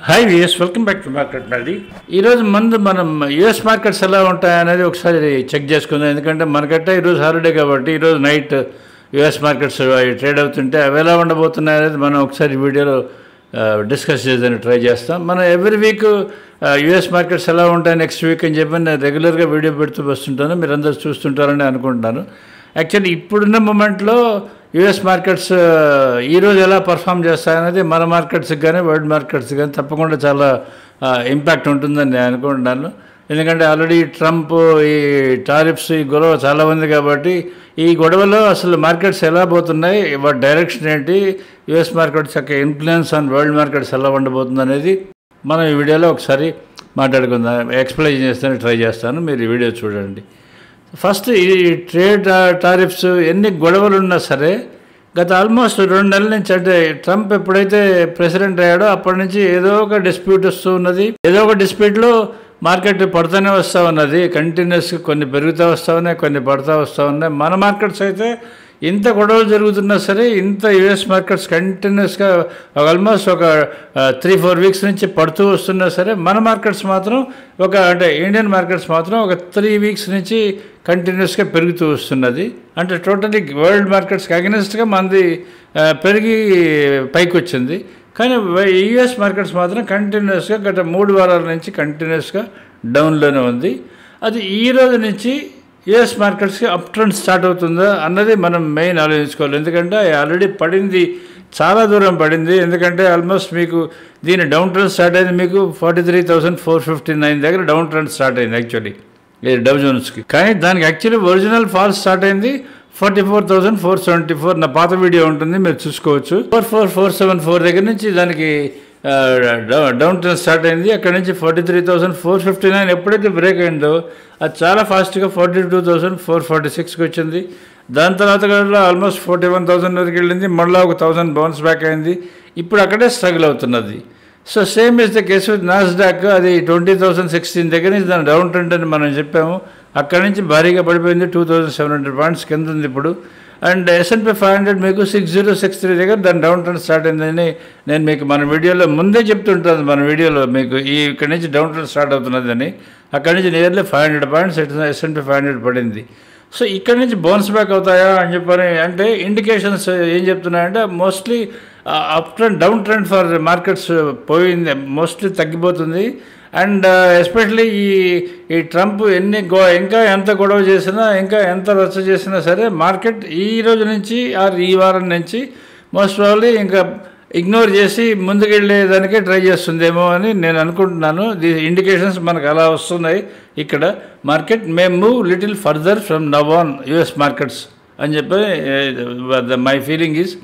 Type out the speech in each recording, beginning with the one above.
Hi విఎస్, welcome back to market మళ్ళీ. ఈరోజు మనం యూఎస్ మార్కెట్స్ ఎలా ఉంటాయనేది ఒకసారి చెక్ చేసుకుందాం. ఎందుకంటే మనకంటే ఈరోజు హాలిడే కాబట్టి ఈరోజు నైట్ యూఎస్ మార్కెట్స్ ట్రేడ్ అవుతుంటే అవి ఎలా ఉండబోతున్నాయి అనేది మనం ఒకసారి వీడియోలో డిస్కస్ చేద్దానికి ట్రై చేస్తాం. మనం ఎవ్రీ వీక్ యూఎస్ మార్కెట్స్ ఎలా ఉంటాయి నెక్స్ట్ వీక్ అని చెప్పి నేను రెగ్యులర్గా వీడియో పెడుతూ వస్తుంటాను. మీరు అందరూ చూస్తుంటారని అనుకుంటున్నాను. యాక్చువల్లీ ఇప్పుడున్న మూమెంట్లో యూఎస్ మార్కెట్స్ ఈరోజు ఎలా పర్ఫామ్ చేస్తాయనేది మన మార్కెట్స్కి కానీ వరల్డ్ మార్కెట్స్కి కానీ తప్పకుండా చాలా ఇంపాక్ట్ ఉంటుందని నేను అనుకుంటున్నాను. ఎందుకంటే ఆల్రెడీ ట్రంప్ ఈ టారిఫ్స్ ఈ గొడవ చాలా ఉంది కాబట్టి ఈ గొడవలో అసలు మార్కెట్స్ ఎలా పోతున్నాయి, వాటి డైరెక్షన్ ఏంటి, యూఎస్ మార్కెట్స్ యొక్క ఇన్ఫ్లుయెన్స్ ఆన్ వరల్డ్ మార్కెట్స్ ఎలా ఉండబోతుంది అనేది మనం ఈ వీడియోలో ఒకసారి మాట్లాడుకుందాం. ఎక్స్ప్లెయిన్ చేస్తాను, ట్రై చేస్తాను. మీరు ఈ వీడియో చూడండి. ఫస్ట్ ఈ ట్రేడ్ టారిఫ్స్ ఎన్ని గొడవలు ఉన్నా సరే గత ఆల్మోస్ట్ 2 నెలల నుంచి, అంటే ట్రంప్ ఎప్పుడైతే ప్రెసిడెంట్ అయ్యాడో అప్పటి నుంచి ఏదో ఒక డిస్ప్యూట్ వస్తూ ఉన్నది. ఏదో ఒక డిస్ప్యూట్లో మార్కెట్ పడుతూనే వస్తూ ఉన్నది. కంటిన్యూస్గా కొన్ని పెరుగుతూ వస్తూ ఉన్నాయి, కొన్ని పడుతూ వస్తూ ఉన్నాయి. మన మార్కెట్స్ అయితే ఇంత గొడవలు జరుగుతున్నా సరే, ఇంత యూఎస్ మార్కెట్స్ కంటిన్యూస్గా ఆల్మోస్ట్ ఒక 3-4 వీక్స్ నుంచి పడుతూ వస్తున్నా సరే, మన మార్కెట్స్ మాత్రం అంటే ఇండియన్ మార్కెట్స్ మాత్రం ఒక 3 వీక్స్ నుంచి కంటిన్యూస్గా పెరుగుతూ వస్తున్నది. అంటే టోటలీ వరల్డ్ మార్కెట్స్కి అగెనిస్ట్గా మనది పెరిగి పైకి వచ్చింది. కానీ యూఎస్ మార్కెట్స్ మాత్రం కంటిన్యూస్గా గత 3 వారాల నుంచి కంటిన్యూస్గా డౌన్లోనే ఉంది. అది ఈ రోజు నుంచి యూఎస్ మార్కెట్స్కి అప్ ట్రెండ్ స్టార్ట్ అవుతుందా అన్నది మనం మెయిన్ ఆలోచించుకోవాలి. ఎందుకంటే ఆల్రెడీ పడింది, చాలా దూరం పడింది. ఎందుకంటే ఆల్మోస్ట్ మీకు దీని డౌన్ ట్రెండ్ స్టార్ట్ అయింది మీకు 43,459 దగ్గర డౌన్ ట్రెండ్ స్టార్ట్ అయింది యాక్చువల్లీ డౌ జోన్స్కి. కానీ దానికి యాక్చువల్లీ ఒరిజినల్ ఫాల్ స్టార్ట్ అయింది 44,474. నా పాత వీడియో ఉంటుంది, మీరు చూసుకోవచ్చు. 44,474 దగ్గర నుంచి దానికి డౌన్ ట్రెండ్ స్టార్ట్ అయింది. అక్కడ నుంచి 43,459 ఎప్పుడైతే బ్రేక్ అయిందో అది చాలా ఫాస్ట్గా 42,446కి వచ్చింది. దాని తర్వాత కూడా ఆల్మోస్ట్ 41,000 వరకు వెళ్ళింది. మళ్ళీ ఒక 1,000 బౌన్స్ బ్యాక్ అయింది. ఇప్పుడు అక్కడే స్ట్రగుల్ అవుతున్నది. So same is the case with Nasdaq. అది 20,016 దగ్గర నుంచి దాని డౌన్ ట్రెండ్ అని మనం చెప్పాము. అక్కడి నుంచి భారీగా పడిపోయింది. 2,700 పాయింట్స్ కింద ఉంది ఇప్పుడు. అండ్ S&P 500 మీకు 6063 దగ్గర దాని డౌన్ ట్రెండ్ స్టార్ట్ అయిందని నేను మీకు మన వీడియోలో ముందే చెప్తుంటాను. మన వీడియోలో మీకు ఇక్కడి నుంచి డౌన్ ట్రెండ్ స్టార్ట్ అవుతున్నదని. అక్కడి నుంచి నియర్లీ 500 పాయింట్స్ S&P 500 పడింది. సో ఇక్కడి నుంచి బౌన్స్ బ్యాక్ అవుతాయా అని చెప్పని అంటే ఇండికేషన్స్ ఏం చెప్తున్నాయంటే mostly up trend down trend for markets పోయింది, మోస్ట్లీ తగ్గిపోతుంది. అండ్ ఎస్పెషలీ ఈ ట్రంప్ ఇంకా ఎంత గొడవ చేసినా, ఇంకా ఎంత రచ్చ చేసినా సరే మార్కెట్ ఈ రోజు నుంచి ఈ వారం నుంచి మోస్ట్ ప్రాబబ్లీ ఇంకా ఇగ్నోర్ చేసి ముందుకెళ్ళేదానికే ట్రై చేస్తుందేమో అని నేను అనుకుంటున్నాను. ది ఇండికేషన్స్ మనకు అలా వస్తున్నాయి. ఇక్కడ market May move little further from now on US markets అని చెప్పి మై ఫీలింగ్ ఈజ్.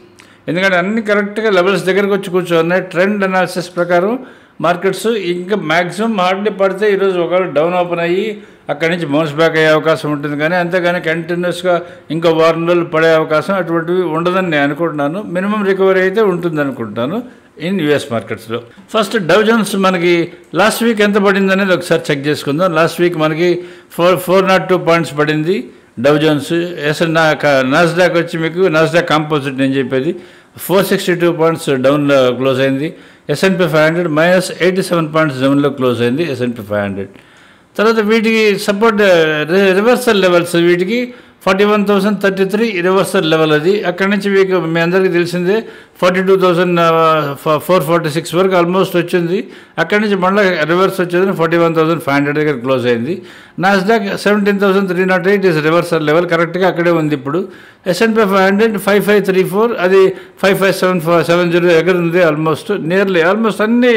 ఎందుకంటే అన్ని కరెక్ట్గా లెవెల్స్ దగ్గరకు వచ్చి కూర్చోన్నాయి. ట్రెండ్ అనాలిసిస్ ప్రకారం మార్కెట్స్ ఇంకా మ్యాక్సిమం హార్డ్లీ పడితే ఈరోజు ఒకవేళ డౌన్ ఓపెన్ అయ్యి అక్కడి నుంచి బౌన్స్ బ్యాక్ అయ్యే అవకాశం ఉంటుంది. కానీ అంతేగాని కంటిన్యూస్గా ఇంకో 2 వారం రోజులు పడే అవకాశం అటువంటివి ఉండదని నేను అనుకుంటున్నాను. మినిమం రికవరీ అయితే ఉంటుంది అనుకుంటున్నాను ఇన్ యూఎస్ మార్కెట్స్లో. ఫస్ట్ డౌ జోన్స్ మనకి లాస్ట్ వీక్ ఎంత పడింది అనేది ఒకసారి చెక్ చేసుకుందాం. లాస్ట్ వీక్ మనకి 402 పాయింట్స్ పడింది డౌ జోన్స్. నాస్డాక్ వచ్చి మీకు నాస్డాక్ కాంపోజిట్ నేను చెప్పేది 462 పాయింట్స్ డౌన్లో క్లోజ్ అయింది. S&P 500 -87 పాయింట్స్ డౌన్లో క్లోజ్ అయింది S&P 500. తర్వాత వీటికి సపోర్ట్ రివర్సల్ లెవెల్స్, వీటికి 41,033 రివర్సల్ లెవెల్. అది అక్కడి నుంచి మీకు మీ అందరికీ తెలిసిందే 42,446 వరకు ఆల్మోస్ట్ వచ్చింది. అక్కడి నుంచి మళ్ళీ రివర్స్ వచ్చేది 41,500 దగ్గర క్లోజ్ అయింది. నాస్డాక్ 17,308 ఇస్ రివర్సల్ లెవెల్, కరెక్ట్గా అక్కడే ఉంది ఇప్పుడు. S&P 500 5534, అది 5570 దగ్గర ఉంది. ఆల్మోస్ట్ అన్ని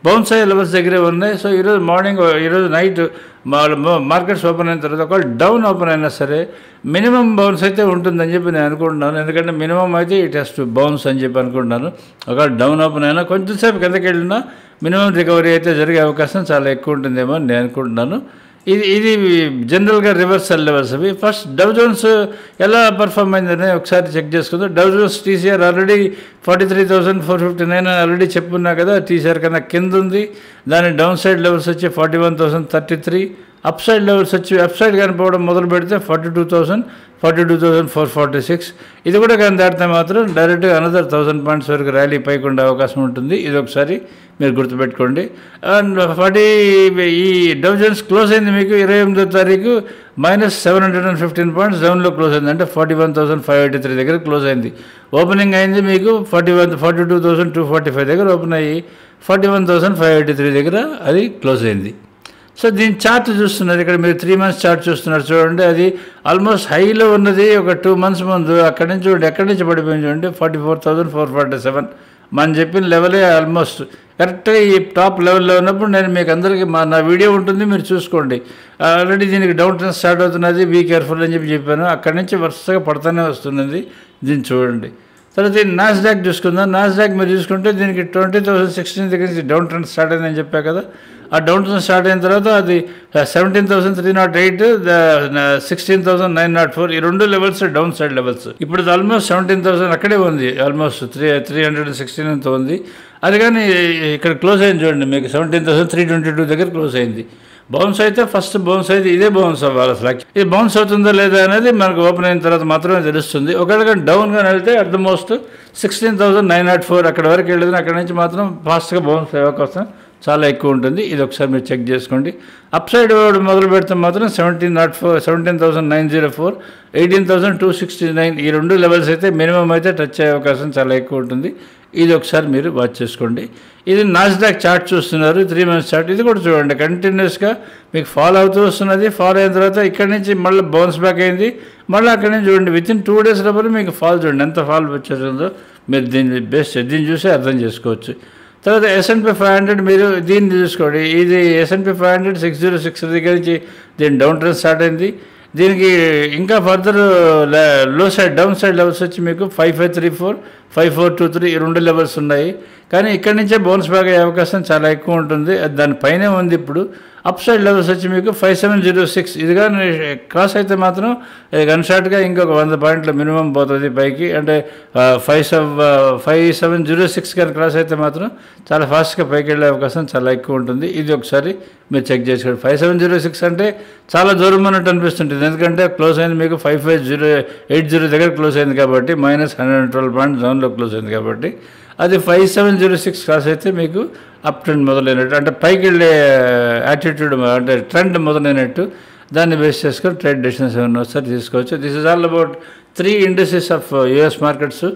బౌన్స్ అయ్యే లెవెల్స్ దగ్గరే ఉన్నాయి. సో ఈరోజు నైట్ మార్కెట్స్ ఓపెన్ అయిన తర్వాత ఒకవేళ డౌన్ ఓపెన్ అయినా సరే మినిమం బౌన్స్ అయితే ఉంటుందని చెప్పి నేను అనుకుంటున్నాను. ఎందుకంటే మినిమం అయితే ఇట్ హెస్ టు బౌన్స్ అని చెప్పి అనుకుంటున్నాను. ఒకవేళ డౌన్ ఓపెన్ అయినా కొంచెంసేపు కిందకి వెళ్ళినా మినిమం రికవరీ అయితే జరిగే అవకాశం చాలా ఎక్కువ ఉంటుందేమో అని నేను అనుకుంటున్నాను. ఇది జనరల్గా రివర్సల్ లెవెల్స్ అవి. ఫస్ట్ డౌ జోన్స్ ఎలా పర్ఫామ్ అయిందని ఒకసారి చెక్ చేసుకుందాం. Dow Jones TCR already 43,459 already చెప్పుకున్నా కదా, TCR కన్నా కింద ఉంది. దాని డౌన్ సైడ్ లెవెల్స్ వచ్చి 41,033, అప్ సైడ్ లెవెల్స్ వచ్చి అప్ సైడ్ కనిపోవడం మొదలు పెడితే 42,000, 42,446. ఇది కూడా కానీ దాటితే మాత్రం డైరెక్ట్గా అనదర్ 1,000 పాయింట్స్ వరకు ర్యాలీ పైకి ఉండే అవకాశం ఉంటుంది. ఇది ఒకసారి మీరు గుర్తుపెట్టుకోండి. అండ్ ఈ డౌ జోన్స్ క్లోజ్ అయింది మీకు 28వ తారీఖు -715 పాయింట్స్ డౌన్లో క్లోజ్ అయింది. అంటే 41,583 దగ్గర క్లోజ్ అయింది. ఓపెనింగ్ అయింది మీకు 42,245 దగ్గర ఓపెన్ అయ్యి 41,583 దగ్గర అది క్లోజ్ అయింది. సో దీని చార్ట్ చూస్తున్నారు, ఇక్కడ మీరు 3 months చార్ట్ చూస్తున్నారు చూడండి. అది ఆల్మోస్ట్ హైలో ఉన్నది ఒక 2 months ముందు అక్కడి నుంచి చూడండి, ఎక్కడి నుంచి పడిపోయింది చూడండి 44,447. మనం చెప్పిన లెవెలే ఆల్మోస్ట్ కరెక్ట్గా ఈ టాప్ లెవెల్లో ఉన్నప్పుడు నేను మీకు అందరికీ నా వీడియో ఉంటుంది, మీరు చూసుకోండి. ఆల్రెడీ దీనికి డౌన్ ట్రెండ్ స్టార్ట్ అవుతున్నది, బీ కేర్ఫుల్ అని చెప్పాను. అక్కడి నుంచి వరుసగా పడుతూనే వస్తున్నది, దీన్ని చూడండి. తర్వాత ఈ నాస్డాక్ చూసుకుందాం. నాస్డాక్ మీరు చూసుకుంటే దీనికి 20,016 దగ్గర నుంచి డౌన్ ట్రెండ్ స్టార్ట్ అయిందని చెప్పా కదా. ఆ డౌన్ ట్రెండ్ స్టార్ట్ అయిన తర్వాత అది 17,308, 16,904 ఈ 2 లెవెల్స్ డౌన్ సైడ్ లెవెల్స్. ఇప్పుడు ఆల్మోస్ట్ 17,000 అక్కడే ఉంది, ఆల్మోస్ట్ 316 ఎంతో ఉంది. అది కానీ ఇక్కడ క్లోజ్ అయింది చూడండి, మీకు 17,322 దగ్గర క్లోజ్ అయింది. బౌన్స్ అయితే ఫస్ట్ బౌన్స్ అయితే ఇదే బౌన్స్ అవ్వాలి. అసలు ఇది బౌన్స్ అవుతుందో లేదా అనేది మనకు ఓపెన్ అయిన తర్వాత మాత్రమే తెలుస్తుంది. ఒకవేళ కానీ డౌన్గా వెళ్తే అట్ ద మోస్ట్ 16,904 అక్కడ వరకు వెళ్ళదు. అక్కడ నుంచి మాత్రం ఫాస్ట్గా బౌన్స్ అయ్యే అవకాశం చాలా ఎక్కువ ఉంటుంది. ఇది ఒకసారి మీరు చెక్ చేసుకోండి. అప్ సైడ్ మొదలు పెడితే మాత్రం 17,904, 18,269 ఈ 2 లెవెల్స్ అయితే మినిమం అయితే టచ్ అయ్యే అవకాశం చాలా ఎక్కువ ఉంటుంది. ఇది ఒకసారి మీరు వాచ్ చేసుకోండి. ఇది నాస్డాక్ చార్ట్ చూస్తున్నారు, 3 months చార్ట్. ఇది కూడా చూడండి, కంటిన్యూస్గా మీకు ఫాలో అవుతూ వస్తున్నది. ఫాలో అయిన తర్వాత ఇక్కడి నుంచి మళ్ళీ బౌన్స్ బ్యాక్ అయింది. మళ్ళీ అక్కడి నుంచి చూడండి వితిన్ 2 days లోపల మీకు ఫాల్ చూడండి, ఎంత ఫాల్ వచ్చేస్తుందో మీరు దీన్ని చూసి అర్థం చేసుకోవచ్చు. తర్వాత S&P 500 మీరు దీన్ని చూసుకోండి. ఇది S&P 500 606 దగ్గర నుంచి దీని డౌన్ ట్రెండ్ స్టార్ట్ అయింది. దీనికి ఇంకా ఫర్దర్ లో సైడ్ డౌన్ సైడ్ లెవెల్స్ వచ్చి మీకు 5534, 5423 ఈ 2 లెవెల్స్ ఉన్నాయి. కానీ ఇక్కడి నుంచే బౌన్స్ బ్యాక్ అయ్యే అవకాశం చాలా ఎక్కువ ఉంటుంది. అది దానిపైనే ఉంది. ఇప్పుడు అప్ సైడ్ లెవెల్స్ వచ్చి మీకు 5706 ఇది కానీ క్రాస్ అయితే మాత్రం గన్షాట్గా ఇంకొక 100 పాయింట్లు మినిమం పోతుంది పైకి. అంటే 5706 కానీ క్రాస్ అయితే మాత్రం చాలా ఫాస్ట్గా పైకి వెళ్ళే అవకాశం చాలా ఎక్కువ ఉంటుంది. ఇది ఒకసారి మీరు చెక్ చేసుకోండి. 5706 అంటే చాలా దూరం అన్నట్టు అనిపిస్తుంటుంది, ఎందుకంటే క్లోజ్ అయింది మీకు 5580 దగ్గర క్లోజ్ అయింది కాబట్టి -112 పాయింట్స్ జోన్లో క్లోజ్ అయింది కాబట్టి. అది 5706 క్రాస్ అయితే మీకు అప్ ట్రెండ్ మొదలైనట్టు, అంటే పైకి వెళ్ళే యాటిట్యూడ్ అంటే ట్రెండ్ మొదలైనట్టు. దాన్ని బేస్ చేసుకొని ట్రేడ్ డెసిషన్స్ ఏమన్నా ఒకసారి తీసుకోవచ్చు. This is all about 3 indices of US markets.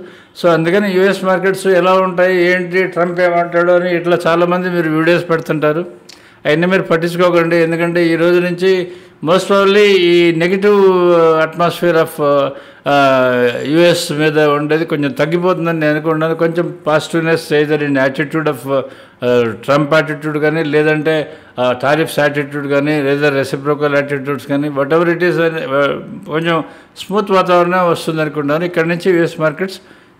So అందుకని US మార్కెట్స్ ఎలా ఉంటాయి ఏంటి, ట్రంప్ ఏమంటాడు అని ఇట్లా చాలామంది మీరు వీడియోస్ పెడుతుంటారు. అవన్నీ మీరు పట్టించుకోకండి, ఎందుకంటే ఈ రోజు నుంచి మోస్ట్ ప్రాబబ్లీ ఈ నెగిటివ్ అట్మాస్ఫియర్ ఆఫ్ US మీద ఉండేది కొంచెం తగ్గిపోతుందని నేను అనుకుంటున్నాను. కొంచెం positiveness either in attitude of Trump attitude కానీ, లేదంటే టారిఫ్స్ యాటిట్యూడ్ కానీ, లేదా రెసిప్రోకల్ యాటిట్యూడ్స్ కానీ, వాట్ ఎవర్ ఇట్ ఈస్ కొంచెం స్మూత్ వాతావరణం వస్తుంది అనుకుంటున్నాను. ఇక్కడ నుంచి US మార్కెట్స్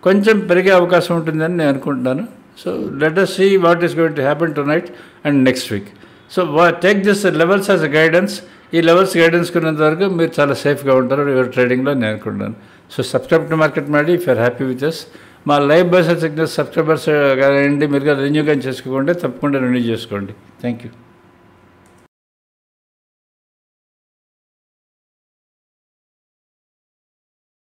కొంచెం పెరిగే అవకాశం ఉంటుందని నేను అనుకుంటున్నాను. So let us see what is going to happen tonight and next week. So take this levels as a guidance. ఈ లెవెల్స్ గైడెన్స్ కొన్నంత వరకు మీరు చాలా సేఫ్గా ఉంటారు యువర్ ట్రేడింగ్లో నేను అనుకుంటున్నాను. సో సబ్స్క్రైబ్ టు మార్కెట్ మాడి if you're happy with us. మా లైవ్ బస్ సిగ్నల్స్ సబ్స్క్రైబర్స్ కానీ మీరు రెన్యూ కానీ చేసుకోకుండా తప్పకుండా రెన్యూ చేసుకోండి. Thank you.